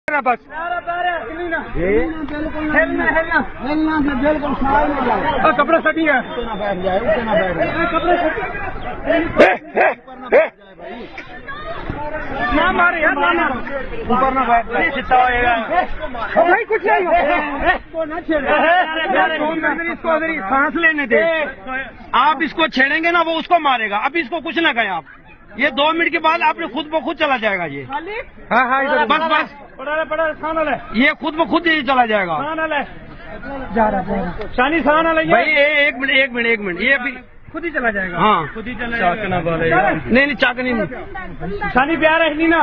बस कपड़ा सटी है ना मारे यार ना ऊपर ना बैठ भाई कुछ नहीं इसको सांस लेने दे। आप इसको छेड़ेंगे ना वो उसको मारेगा। अभी इसको कुछ ना कहें आप। ये 2 मिनट के बाद आपने खुद ब खुद चला जाएगा ये। हाँ हाँ इधर बस बस पड़ा ये खुद ब खुद ही चला जाएगा। जा रहा शानी भाई एक मिनट ये अभी खुद ही चला जाएगा। हाँ खुद ही चला जाएगा। नहीं चाकनी नहीं शानी प्यार है ना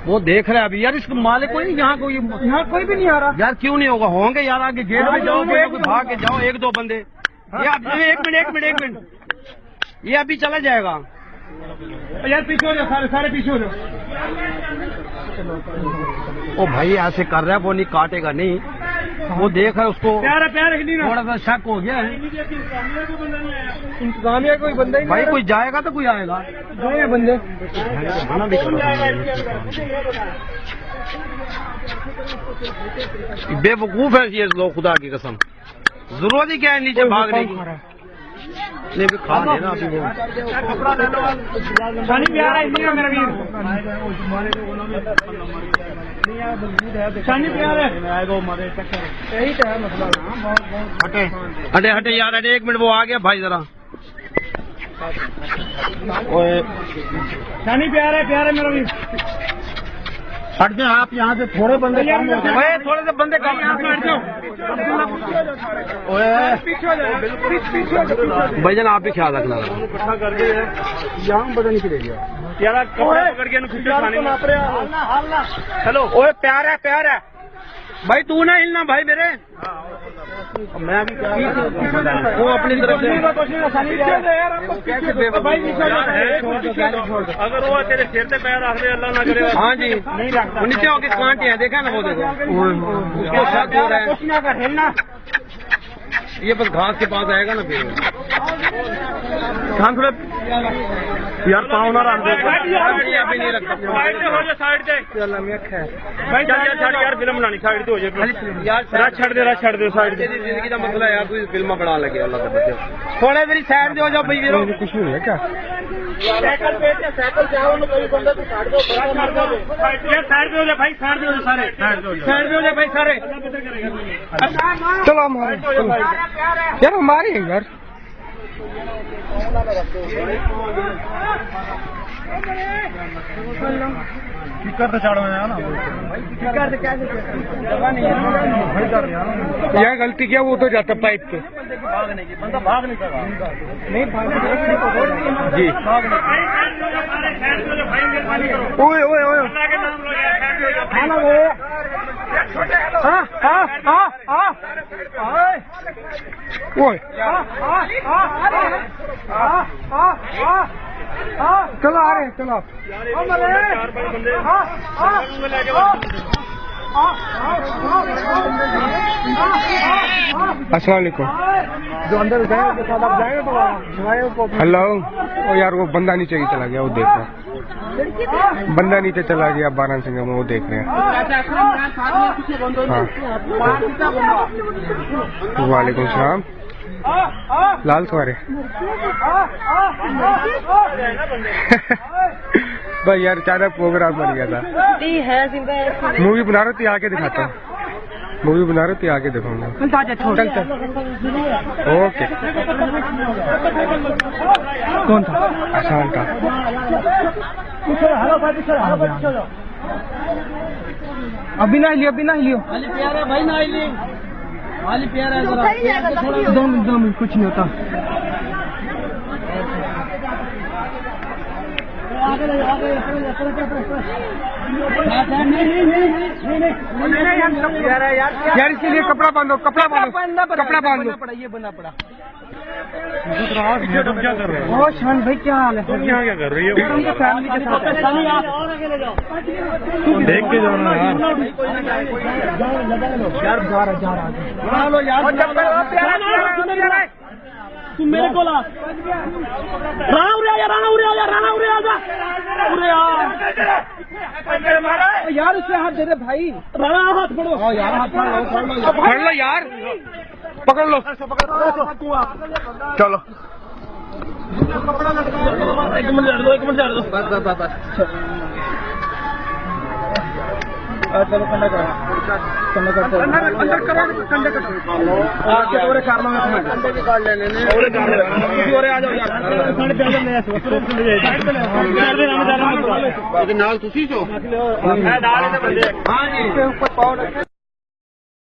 वो देख रहे हैं अभी यार। इसको मालिक कोई नहीं यहाँ कोई भी नहीं आ रहा यार। क्यों नहीं होगा? होंगे यार आगे गेट में जाओ भाग के जाओ 1-2 बंदे। ये एक मिनट ये अभी चला जाएगा यार। पीछे हो जाओ सारे पीछे हो जाओ। ओ भाई ऐसे कर रहा है वो नहीं काटेगा नहीं। वो देख है उसको थोड़ा सा शक हो गया है। इंतजामिया कोई बंदा ही भाई कोई जाएगा तो कोई आएगा। गए बंदे बेवकूफ है ये लोग खुदा की कसम। जरूरत ही क्या है नीचे भागने की। नहीं भी खा लेना अभी वो शानी प्यार है नहीं मेरा वीर। शानी प्यार है यही तो है मतलब। हटे यार 1 मिनट वो आ गया भाई जरा। शानी प्यार है मेरा वीर। हट जाओ आप यहाँ से थोड़े बंदे थोड़े से बंदे कम भाईजान आप भी ख्याल रखना यहाँ बदल नहीं चलेगा यार। कपड़े पकड़ के हेलो ओए प्यार है भाई तू ना हिलना भाई मेरे। मैं भी वो अपनी तरफ से अगर वो तेरे सिर पे पैर रख दे अल्लाह ना करे। हाँ जी नीचे होके कांटे हैं देखा ना वो देखो उसको शक हो रहा है। कुछ ना कर हिलना ये बस घास के पास आएगा ना फिर खान थोड़ा यार पाँव ना रख अभी नहीं रखता। साइड से यार फिल्म बनानी साइड हो जाए यार। छड़ दे साइड से जिंदगी का मसला यार। तू फिल्म बना लगे अल्लाह का बच्चे थोड़ा मेरी साइड दे हो जाओ भाई। कुछ नहीं है क्या साइकिल पे आओ ना कोई बंदा तो साइड दो साइड पे हो जाए भाई। साइड पे हो जाए भाई सारे। चलो हमारे यार हमारी है यार। तो चाड़ो ना यह गलती क्या वो तो जाता पाइप के बंदा भाग नहीं कर नहीं जी। चलो आ रहे चलो अस्सलाम वालेकुम। जो अंदर जाएंगे तो आप जाएंगे तो हेलो। ओ यार वो बंदा नीचे ही चला गया वो देख रहे बंदा नीचे चला गया 12 सिंह में वो देख रहे हैं। हाँ वालेकुम सलाम लाल सवारे भाई यार अचानक प्रोग्राम बन गया था। मूवी बना रही थी आके दिखाता हूँ। मूवी बना रही थी आके दिखाऊंगा। ओके कौन था? आसान था। अभी ना हिलियो भाई ना हिलियो वाली प्यार है। 2 मिनट कुछ नहीं होता। यार इसके लिए कपड़ा बांधो ये बंदा पड़ा। क्या कर रहे हो? शान भाई क्या हाल है? तुम यहाँ क्या कर रही हो? फैमिली के साथ देख के जाओ ना यार। जा रहा तुम मेरे को ला राणा उरे आ जा यार उससे हाथ दे दे भाई, हाथ पकड़ो यार, हाथ पकड़ लो यार, पकड़ लो, चलो एक मिनट दो बस चलो कंडा करो अंदर करो कंडे करो आके तोरे कारनां में कंडे भी काट लेने ने और कार ले किसी और आ जाओ यार कंडे पे ले साइड पे ले नाल ਤੁਸੀਂ ਜੋ ਮੈਂ ਨਾਲ ਦੇ ਬੰਦੇ। हां जी ऊपर पाव